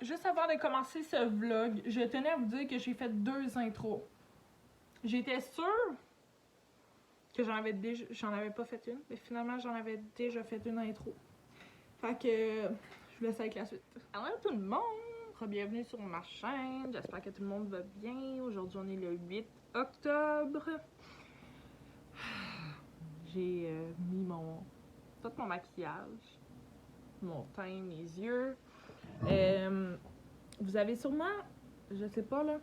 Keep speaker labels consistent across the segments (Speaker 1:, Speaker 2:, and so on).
Speaker 1: Juste avant de commencer ce vlog, je tenais à vous dire que j'ai fait 2 intros. J'étais sûre que j'en avais pas fait une, mais finalement j'en avais déjà fait une intro. Fait que je vous laisse avec la suite. Alors tout le monde, bienvenue sur ma chaîne. J'espère que tout le monde va bien. Aujourd'hui on est le 8 octobre. J'ai mis tout mon maquillage, mon teint, mes yeux. Vous avez sûrement, je sais pas là,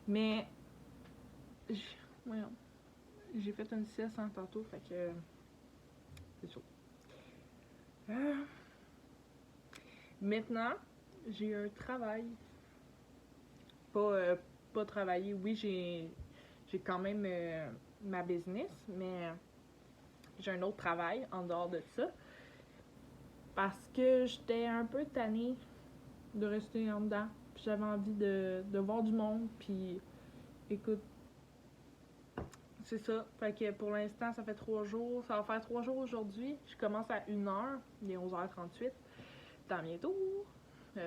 Speaker 1: mais j'ai fait une sieste tantôt, fait que c'est chaud. Maintenant, j'ai un travail. Pas travailler. Oui, j'ai quand même ma business, mais j'ai un autre travail en dehors de ça. Parce que j'étais un peu tannée de rester en dedans. Puis j'avais envie de voir du monde. Puis écoute, c'est ça. Fait que pour l'instant, ça fait 3 jours. Ça va faire 3 jours aujourd'hui. Je commence à 1h. Il est 11h38. Dans bientôt.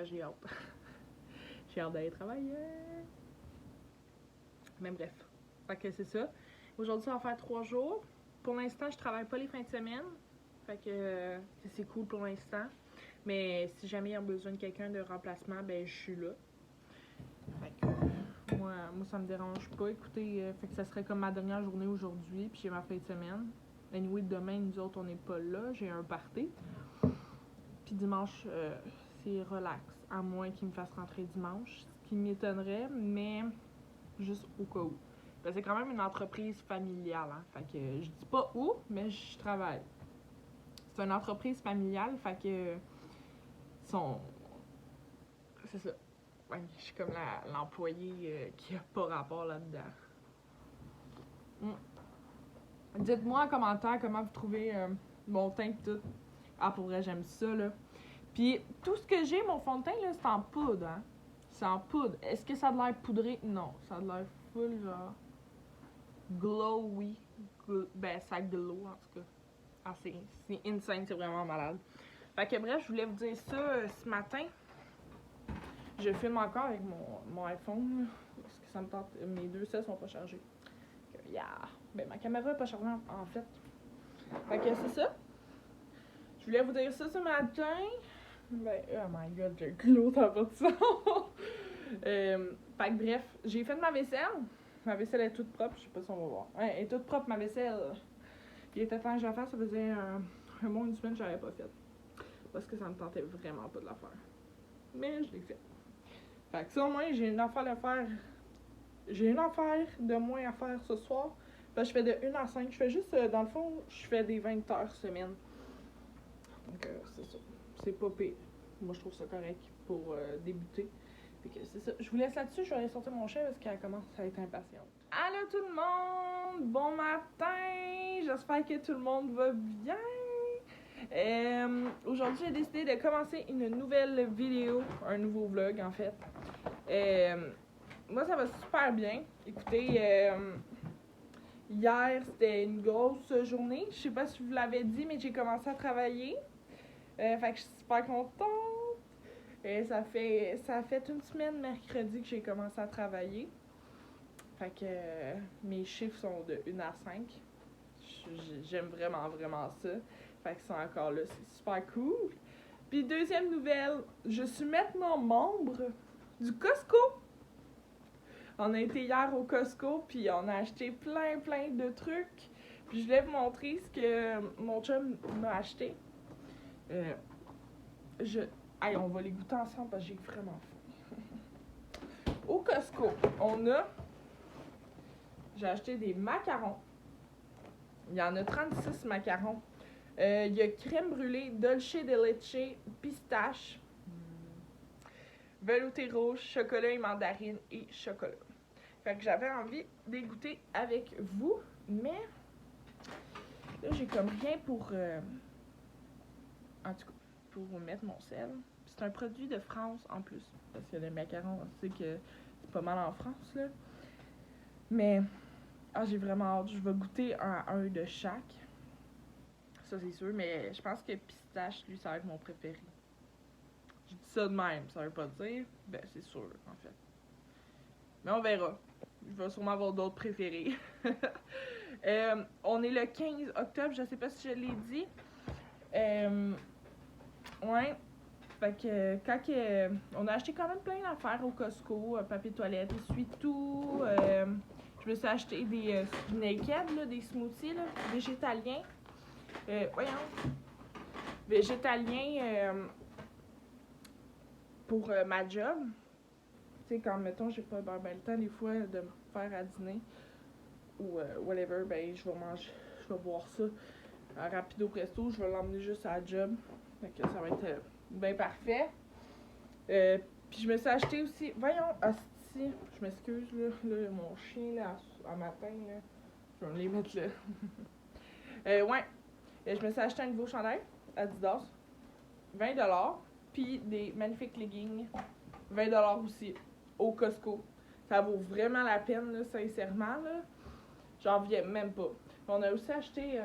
Speaker 1: J'ai hâte. J'ai hâte d'aller travailler. Mais bref. Fait que c'est ça. Aujourd'hui, ça va faire 3 jours. Pour l'instant, je travaille pas les fins de semaine. Fait que c'est cool pour l'instant. Mais si jamais il y a besoin de quelqu'un de remplacement, ben je suis là. Fait que moi ça me dérange pas. Écoutez, fait que ça serait comme ma dernière journée aujourd'hui, puis j'ai ma fin de semaine. Anyway, demain, nous autres, on n'est pas là. J'ai un party. Puis dimanche, c'est relax. À moins qu'il me fasse rentrer dimanche. Ce qui m'étonnerait, mais juste au cas où. Ben, c'est quand même une entreprise familiale, hein. Fait que je dis pas où, mais je travaille. C'est une entreprise familiale, fait que c'est ça. Ouais, je suis comme l'employé qui a pas rapport là-dedans. Dites-moi en commentaire comment vous trouvez mon teint et tout. Ah, pour vrai, j'aime ça, là. Puis, tout ce que j'ai, mon fond de teint, là, c'est en poudre, hein. C'est en poudre. Est-ce que ça a de l'air poudré? Non. Ça a de l'air full, genre... glowy. Ben, ça glow, en tout cas. Ah, c'est insane, c'est vraiment malade. Fait que bref, je voulais vous dire ça ce matin. Je filme encore avec mon iPhone. Parce que ça me tente. Mes 2 cellules sont pas chargés. Yeah! Ben, ma caméra est pas chargée en fait. Fait que c'est ça. Je voulais vous dire ça ce matin. Ben, oh my god, j'ai glow, t'as pas de son. Fait que bref, j'ai fait ma vaisselle. Ma vaisselle est toute propre, je sais pas si on va voir. Ouais, elle est toute propre, ma vaisselle. Il était temps que je la fasse, ça faisait un bon une semaine que j'avais pas fait. Parce que ça me tentait vraiment pas de la faire. Mais je l'ai fait. Fait que ça, au moins, j'ai une affaire à faire. J'ai une affaire de moins à faire ce soir. Parce que je fais de 1 à 5. Je fais juste, dans le fond, je fais des 20 heures semaine. Donc, c'est ça. C'est pas pire. Moi, je trouve ça correct pour débuter. Fait que c'est ça. Je vous laisse là-dessus. Je vais aller sortir mon chien parce qu'elle commence à être impatiente. Allô tout le monde! Bon matin! J'espère que tout le monde va bien. Aujourd'hui, j'ai décidé de commencer une nouvelle vidéo, un nouveau vlog en fait. Moi, ça va super bien. Écoutez, hier, c'était une grosse journée. Je sais pas si je vous l'avais dit, mais j'ai commencé à travailler. Fait que je suis super contente. Ça fait une semaine mercredi que j'ai commencé à travailler. Fait que mes chiffres sont de 1 à 5. J'aime vraiment, vraiment ça. Fait qu'ils sont encore là, c'est super cool. Puis deuxième nouvelle, je suis maintenant membre du Costco. On a été hier au Costco, puis on a acheté plein de trucs. Puis je voulais vous montrer ce que mon chum m'a acheté. Hey, on va les goûter ensemble parce que j'ai vraiment faim. Au Costco, j'ai acheté des macarons. Il y en a 36 macarons. Il y a crème brûlée, dolce de leche, pistache, velouté rouge, chocolat et mandarine et chocolat. Fait que j'avais envie de les goûter avec vous, mais là j'ai comme rien pour en tout cas pour mettre mon sel. C'est un produit de France en plus, parce que les macarons, on sait que c'est pas mal en France là. Mais j'ai vraiment hâte, je vais goûter un de chaque. Ça c'est sûr, mais je pense que pistache, lui, ça va être mon préféré. Je dis ça de même, ça veut pas dire, ben c'est sûr, en fait. Mais on verra. Je vais sûrement avoir d'autres préférés. On est le 15 octobre, je sais pas si je l'ai dit. Ouais. Fait que quand on a acheté quand même plein d'affaires au Costco, papier toilette, essuie-tout. Je me suis acheté des naked, là, des smoothies là, végétaliens. Voyons. Végétaliens pour ma job. Tu sais, quand, mettons, j'ai pas le temps des fois de me faire à dîner ou whatever, ben, je vais boire ça rapido presto, je vais l'emmener juste à la job. Fait que ça va être bien parfait. Puis je me suis acheté aussi, voyons, hostie, je m'excuse, là, mon chien, là, à matin, là, je vais me les mettre là. Ouais, je me suis acheté un nouveau chandail, Adidas, 20$, puis des magnifiques leggings, 20$ aussi, au Costco. Ça vaut vraiment la peine, là, sincèrement, là. J'en viens même pas. On a aussi acheté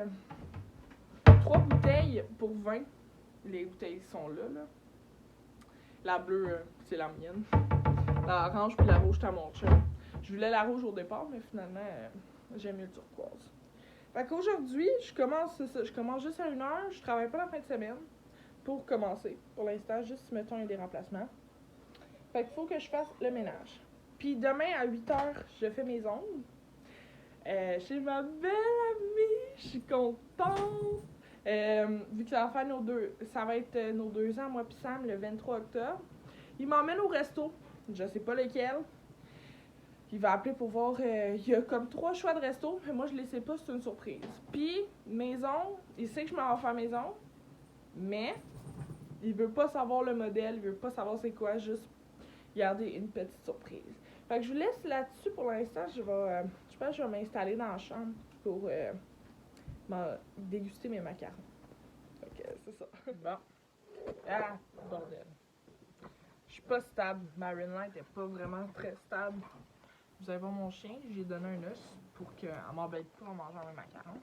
Speaker 1: 3 bouteilles pour 20. Les bouteilles sont là. La bleue, c'est la mienne. La orange puis la rouge, c'est à mon chum. Je voulais la rouge au départ, mais finalement, j'aime mieux le turquoise. Fait qu'aujourd'hui, je commence juste à 1h. Je travaille pas la fin de semaine pour commencer. Pour l'instant, juste, mettons, il y a des remplacements. Fait qu'il faut que je fasse le ménage. Puis demain, à 8h, je fais mes ongles. Chez ma belle amie, je suis contente. Vu que ça va être nos 2 ans, moi pis Sam, le 23 octobre. Il m'emmène au resto, je sais pas lequel. Il va appeler pour voir, il y a comme 3 choix de resto, mais moi je les sais pas, c'est une surprise. Puis, maison, il sait que je m'en vais faire maison, mais il veut pas savoir le modèle, il veut pas savoir c'est quoi, juste garder une petite surprise. Fait que je vous laisse là-dessus pour l'instant, je pense que je vais m'installer dans la chambre pour déguster mes macarons. Fait que c'est ça. Bon. Ah, bordel. Je suis pas stable. Ma ring light est pas vraiment très stable. Vous allez voir mon chien, j'ai donné un os pour qu'elle m'embête pas en mangeant mes macarons.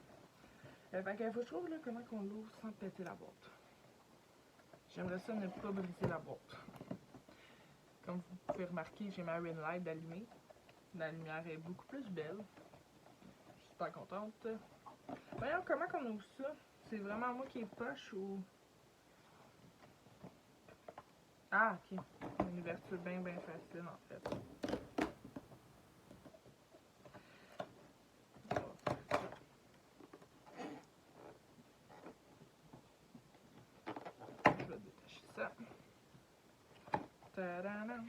Speaker 1: Fait qu'il faut que je trouve là, comment qu'on l'ouvre sans péter la boîte. J'aimerais ça ne pas briser la boîte. Comme vous pouvez remarquer, j'ai ma ring light allumée. La lumière est beaucoup plus belle. Je suis super contente. Voyons comment qu'on ouvre ça. C'est vraiment moi qui est poche ou... Ah, ok. Une ouverture bien facile en fait. Je vais détacher ça. Tadam!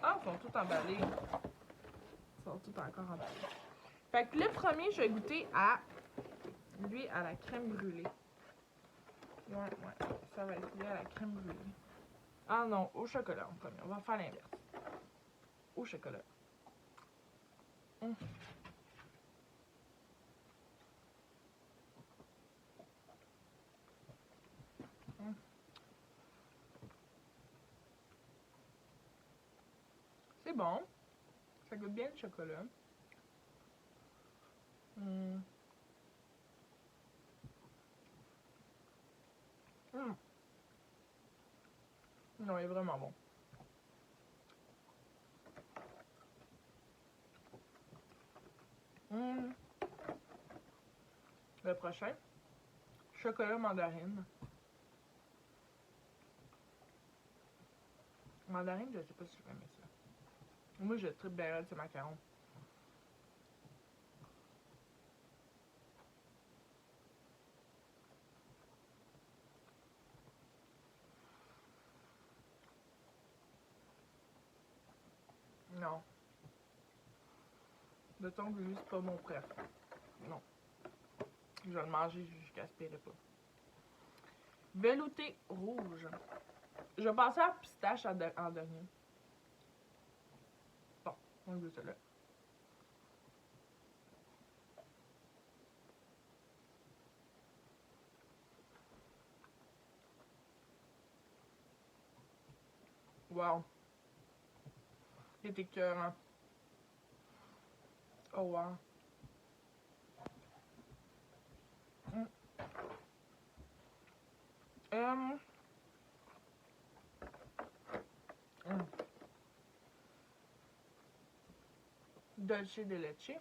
Speaker 1: Ah, ils sont tous emballés. Ils sont tous encore emballés. Fait que le premier, je vais goûter à lui à la crème brûlée. Ouais, ça va être lui à la crème brûlée. Ah non, au chocolat en premier. On va faire l'inverse. Au chocolat. C'est bon. Ça goûte bien le chocolat. Non, il est vraiment bon. Le prochain, chocolat mandarine. Mandarine, je sais pas si je vais aimer ça. Moi, je tripe bien ces macarons. Non. Le thon de lui, c'est pas mon préf. Non. Je vais le manger jusqu'à aspirer pas. Velouté rouge. Je vais passer à pistache en dernier. Bon, on goûte ça là. Wow. Il était écœurant. Oh wow. Dolce de leche.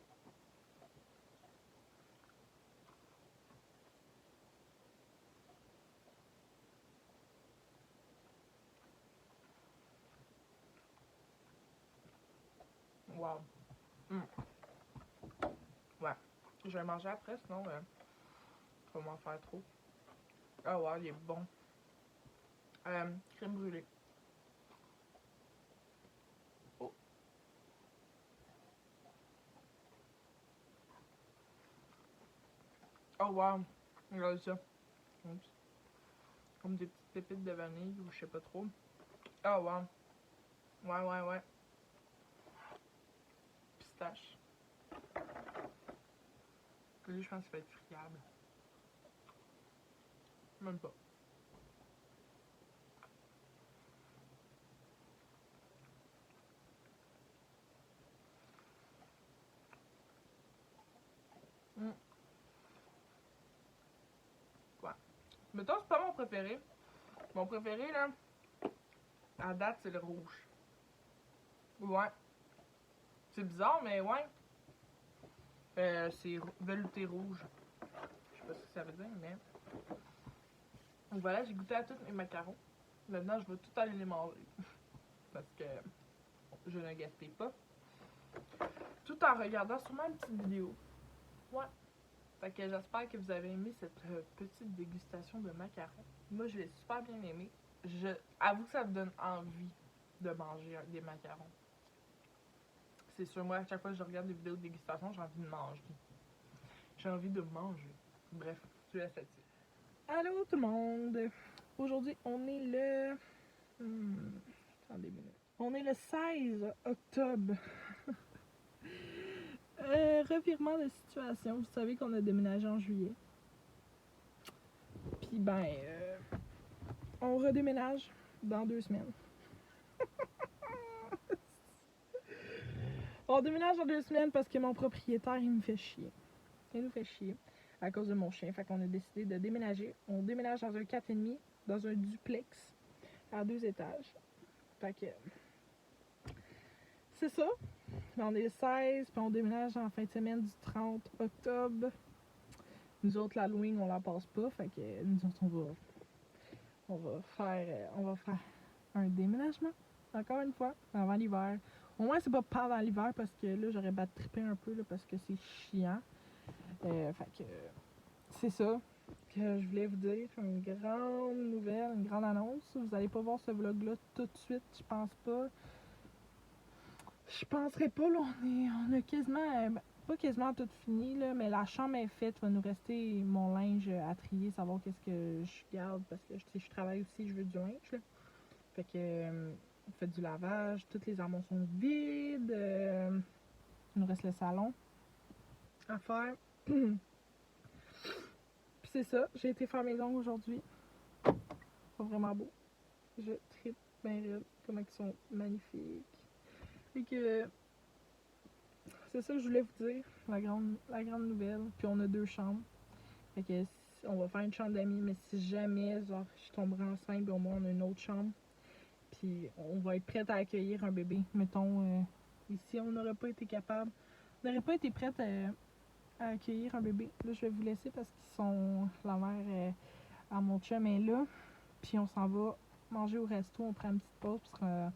Speaker 1: Wow. Ouais. Je vais manger après, sinon ça va m'en faire trop. Ah ouais, il est bon. Crème brûlée. Oh. Oh wow. Regardez ça. Oups. Comme des petites pépites de vanille ou je sais pas trop. Oh wow. Ouais. Pistache. Lui, je pense qu'il va être friable. Même pas. Ouais. Mettons, c'est pas mon préféré. Mon préféré, là, à date, c'est le rouge. Ouais. C'est bizarre, mais ouais. C'est velouté rouge. Je sais pas ce que ça veut dire, mais. Donc voilà, j'ai goûté à tous mes macarons. Maintenant, je vais tout aller les manger. Parce que je ne gaspille pas. Tout en regardant sûrement une petite vidéo. Ouais. Fait que j'espère que vous avez aimé cette petite dégustation de macarons. Moi, je l'ai super bien aimé. Je avoue que ça me donne envie de manger des macarons. C'est sûr, moi, à chaque fois que je regarde des vidéos de dégustation, j'ai envie de manger. J'ai envie de manger. Bref, je laisse là-dessus. Allô tout le monde! Aujourd'hui, on est le... Attendez une minute. On est le 16 octobre. Revirement de situation. Vous savez qu'on a déménagé en juillet. Puis ben, on redéménage dans 2 semaines. On déménage dans 2 semaines parce que mon propriétaire, il me fait chier. Il nous fait chier à cause de mon chien. Fait qu'on a décidé de déménager. On déménage dans un 4,5, dans un duplex à 2 étages. Fait que c'est ça. On est le 16, puis on déménage en fin de semaine du 30 octobre. Nous autres, l'Halloween, on la passe pas. Fait que nous autres, on va faire un déménagement. Encore une fois, avant l'hiver. Au moins, c'est pas pendant l'hiver parce que là, j'aurais battu triper un peu là, parce que c'est chiant. Fait que c'est ça que je voulais vous dire. Une grande nouvelle, une grande annonce. Vous allez pas voir ce vlog-là tout de suite, je pense pas. Je penserais pas, là, on a quasiment, pas quasiment tout fini, là, mais la chambre est faite. Il va nous rester mon linge à trier, savoir qu'est-ce que je garde, parce que je travaille aussi, je veux du linge, là. Fait que, on fait du lavage, toutes les armoires sont vides, il nous reste le salon à faire. Puis c'est ça, j'ai été faire mes ongles aujourd'hui. Ils sont vraiment beaux. Je tripe bien raide, comment ils sont magnifiques. Fait que c'est ça que je voulais vous dire, la grande nouvelle. Puis on a 2 chambres. Fait que on va faire une chambre d'amis, mais si jamais genre, je tomberai enceinte, au moins on a une autre chambre. Puis on va être prête à accueillir un bébé. Mettons, ici on n'aurait pas été capable, on n'aurait pas été prête à accueillir un bébé. Là je vais vous laisser parce qu'ils sont, la mère à mon chum est là. Puis on s'en va manger au resto, on prend une petite pause parce qu'on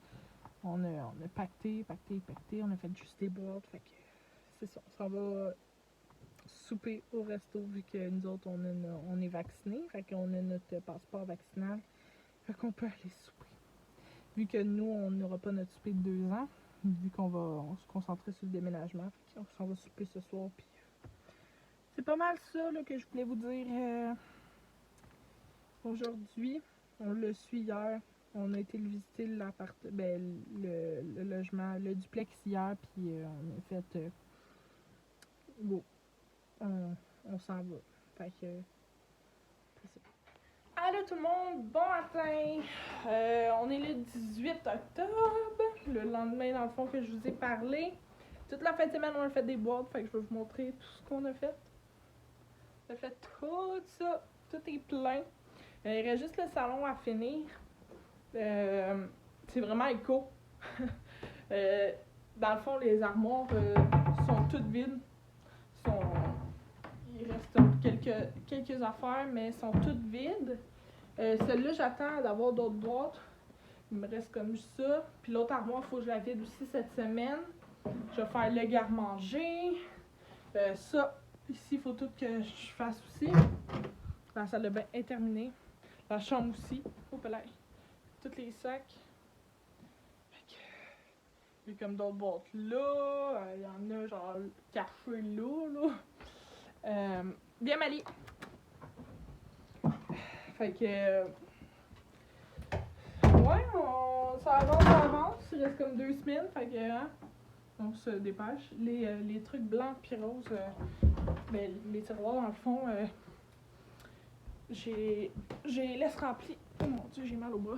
Speaker 1: on a pacté, on a fait juste des boîtes, fait que c'est ça, on s'en va souper au resto vu que nous autres on est vaccinés, fait qu'on a notre passeport vaccinal, fait qu'on peut aller souper. Vu que nous on n'aura pas notre souper de 2 ans, vu qu'on va se concentrer sur le déménagement, fait qu'on s'en va souper ce soir, puis c'est pas mal ça là, que je voulais vous dire aujourd'hui. On l'a su hier. On a été visiter le logement, le duplex hier, puis on a fait go. On s'en va. Fait que c'est ça. Allô tout le monde, bon matin! On est le 18 octobre, le lendemain dans le fond que je vous ai parlé. Toute la fin de semaine, on a fait des boîtes, fait que je vais vous montrer tout ce qu'on a fait. On a fait tout ça, tout est plein. Il reste juste le salon à finir. C'est vraiment éco. Dans le fond, les armoires, sont toutes vides. Il reste quelques affaires, mais elles sont toutes vides. Celle-là, j'attends d'avoir d'autres boîtes. Il me reste comme ça. Puis l'autre armoire, il faut que je la vide aussi cette semaine. Je vais faire le garde-manger. Ça, ici, il faut tout que je fasse aussi. La salle de bain est terminée. La chambre aussi. Hop là. Tous les sacs. Il y a comme d'autres boîtes là. Il y en a genre café là. Bien Mali. Fait que. Ouais, ça avance. Il reste comme 2 semaines. Fait que. Hein, on se dépêche. Les trucs blancs pis roses. Ben, les tiroirs dans le fond. J'ai laissé rempli. Oh mon dieu, j'ai mal au bras.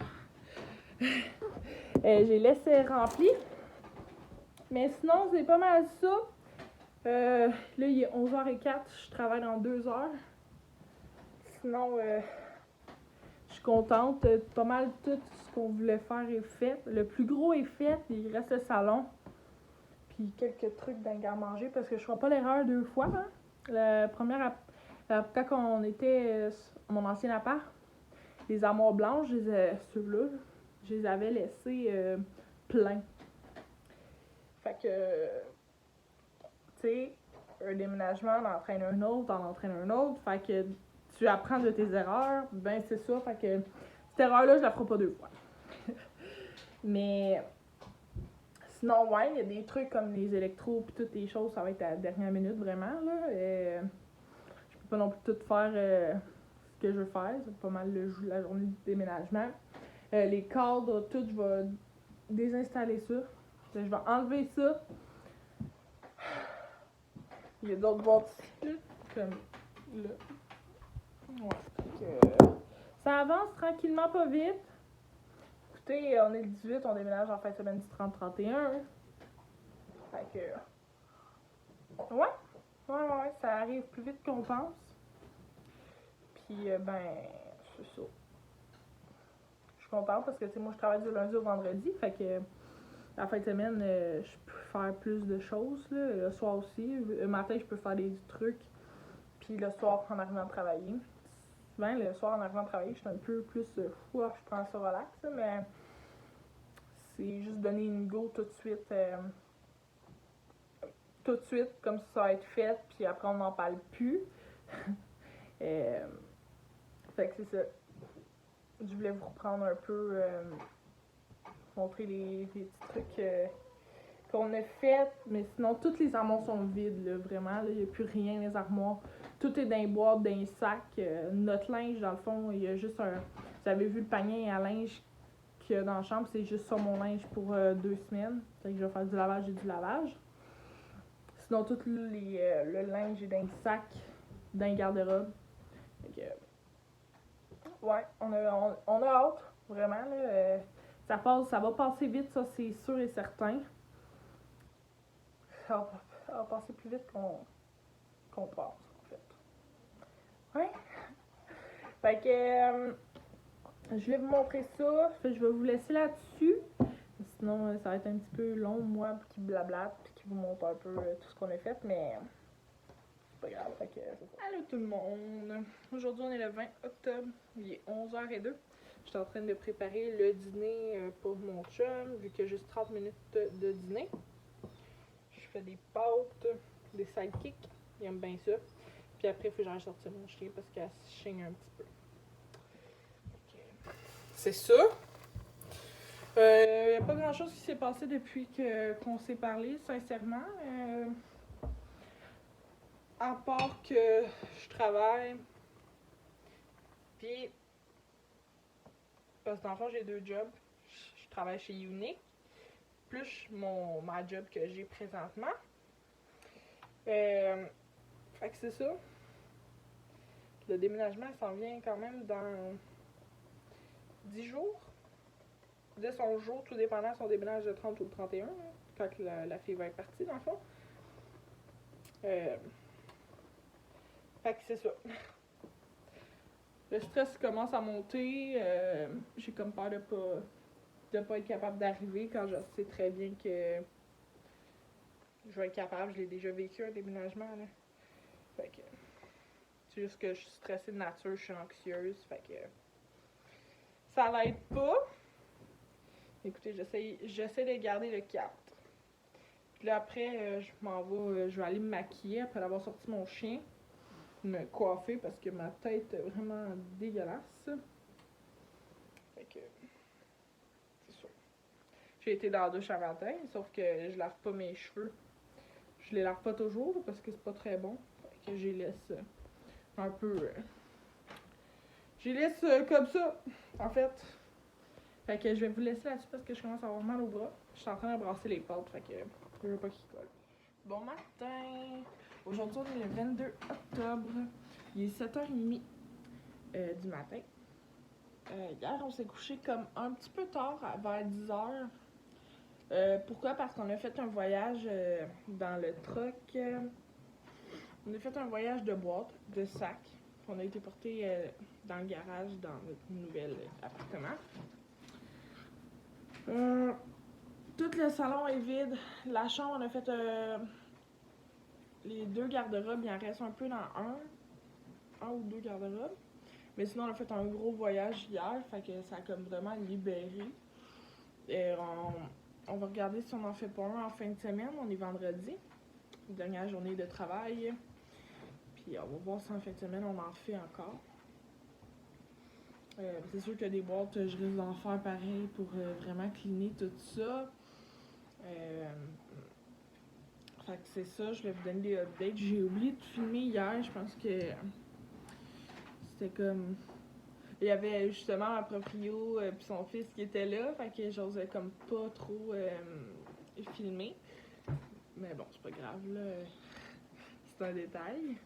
Speaker 1: J'ai laissé rempli. Mais sinon, c'est pas mal ça. Là, il est 11h04. Je travaille dans 2 heures. Sinon, je suis contente. Pas mal tout ce qu'on voulait faire est fait. Le plus gros est fait. Il reste le salon. Puis quelques trucs dans le garde-manger parce que je ferai pas l'erreur 2 fois. Hein. La première, quand on était à mon ancien appart, les armoires blanches, ceux-là, je les avais laissés pleins. Fait que, tu sais, un déménagement en entraîne un autre, en entraîne un autre. Fait que tu apprends de tes erreurs. Ben, c'est ça. Fait que cette erreur-là, je la ferai pas 2 fois. Mais sinon, ouais, il y a des trucs comme les électros pis toutes les choses, ça va être à la dernière minute, vraiment, là. Je peux pas non plus tout faire ce que je veux faire. C'est pas mal la journée du déménagement. Les cadres, tout, je vais désinstaller ça. Je vais enlever ça. Il y a d'autres boîtes ici, comme là. Ouais, ça avance tranquillement, pas vite. Écoutez, on est le 18, on déménage en fin de semaine du 30-31. Fait que. Ouais, ça arrive plus vite qu'on pense. Puis, ben, c'est ça. Je suis contente parce que, tu sais, moi, je travaille du lundi au vendredi. Fait que, la fin de semaine, je peux faire plus de choses, là. Le soir aussi. Le matin, je peux faire des trucs. Puis, le soir, en arrivant à travailler. Souvent, le soir, en arrivant à travailler, je suis un peu plus je prends ça relax, là, mais c'est juste donner une go tout de suite. Tout de suite, comme ça va être fait, puis après, on n'en parle plus. Fait que c'est ça. Je voulais vous reprendre un peu, montrer les petits trucs qu'on a fait, mais sinon, toutes les armoires sont vides, là, vraiment. Il n'y a plus rien, les armoires. Tout est dans les boîtes, dans les sacs. Notre linge, dans le fond, il y a juste un... Vous avez vu le panier à linge qu'il y a dans la chambre, c'est juste ça mon linge pour 2 semaines. Fait que je vais faire du lavage et du lavage. Sinon, tout le linge est dans les sacs, dans les garde-robes. Fait que... Ouais, on a hâte, vraiment, là. Ça va passer vite, ça, c'est sûr et certain. Ça va passer plus vite qu'on pense, en fait. Ouais. Fait que je vais vous montrer ça. Je vais vous laisser là-dessus. Sinon, ça va être un petit peu long, moi, qui blablate, puis qui vous montre un peu tout ce qu'on a fait, mais c'est pas grave. Fait que c'est ça. Allô tout le monde. Aujourd'hui, on est le 20 octobre. Il est 11h02. Je suis en train de préparer le dîner pour mon chum, vu qu'il y a juste 30 minutes de dîner. Je fais des pâtes, des sidekicks. Il aime bien ça. Puis après, il faut que j'aille sortir mon chien parce qu'elle se chigne un petit peu. C'est ça. Il n'y a pas grand chose qui s'est passé depuis qu'on s'est parlé, sincèrement. À part que je travaille. Puis, parce que dans le fond, j'ai 2 jobs. Je travaille chez Unique, plus ma job que j'ai présentement. Fait que c'est ça. Le déménagement s'en vient quand même dans 10 jours. 10 11 jours, tout dépendant si on déménage le 30 ou le 31, hein, quand la fille va être partie, dans le fond. Fait que c'est ça. Le stress commence à monter. J'ai comme peur de pas être capable d'arriver quand je sais très bien que je vais être capable. Je l'ai déjà vécu un déménagement, là. Fait que c'est juste que je suis stressée de nature, je suis anxieuse. Fait que ça l'aide pas. Écoutez, j'essaie de garder le cap. Puis là, après, je m'en vais, je vais aller me maquiller après avoir sorti mon chien. Me coiffer parce que ma tête est vraiment dégueulasse. Fait que, c'est sûr. J'ai été dans la douche à matin, sauf que je lave pas mes cheveux. Je les lave pas toujours parce que c'est pas très bon. Fait que je les laisse un peu. Je les laisse comme ça, en fait. Fait que je vais vous laisser là-dessus parce que je commence à avoir mal au bras. Je suis en train de brasser les pâtes, fait que je veux pas qu'ils collent. Bon matin! Aujourd'hui, on est le 22 octobre. Il est 7h30 du matin. Hier, on s'est couché comme un petit peu tard, vers 10h. Pourquoi? Parce qu'on a fait un voyage dans le truck. On a fait un voyage de boîte, de sac. On a été porté dans le garage, dans notre nouvel appartement. Tout le salon est vide. La chambre, on a fait les 2 garde-robes. Il en reste un peu dans un ou 2 garde-robes. Mais sinon, on a fait un gros voyage hier, fait que ça a comme vraiment libéré. On va regarder si on en fait pas un en fin de semaine. On est vendredi, dernière journée de travail. Puis on va voir si en fin de semaine on en fait encore. C'est sûr que des boîtes, je risque d'en faire pareil pour vraiment cleaner tout ça. Fait que c'est ça, je vais vous donner des updates. J'ai oublié de filmer hier, je pense que c'était comme... Il y avait justement ma proprio puis son fils qui était là, fait que j'osais comme pas trop filmer. Mais bon, c'est pas grave, là. C'est un détail.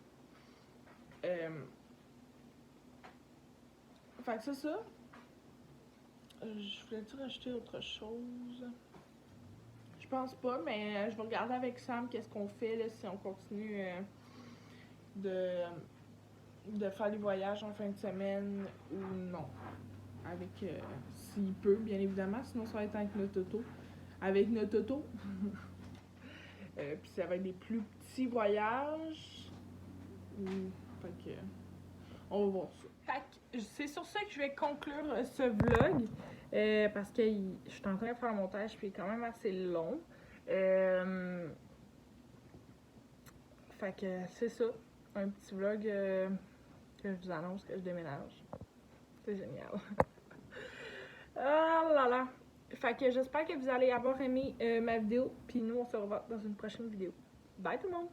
Speaker 1: Fait que c'est ça. Je voulais-tu rajouter autre chose? Je pense pas, mais je vais regarder avec Sam qu'est-ce qu'on fait là, si on continue de faire des voyages en fin de semaine ou non. Avec, s'il peut, bien évidemment, sinon ça va être avec notre auto. Avec notre auto. Puis ça va être des plus petits voyages. Fait que, on va voir ça. Fait que c'est sur ça que je vais conclure ce vlog. Parce que je suis en train de faire un montage puis il est quand même assez long. Fait que c'est ça. Un petit vlog que je vous annonce que je déménage. C'est génial. Ah là là. Fait que j'espère que vous allez avoir aimé ma vidéo. Puis nous, on se revoit dans une prochaine vidéo. Bye tout le monde!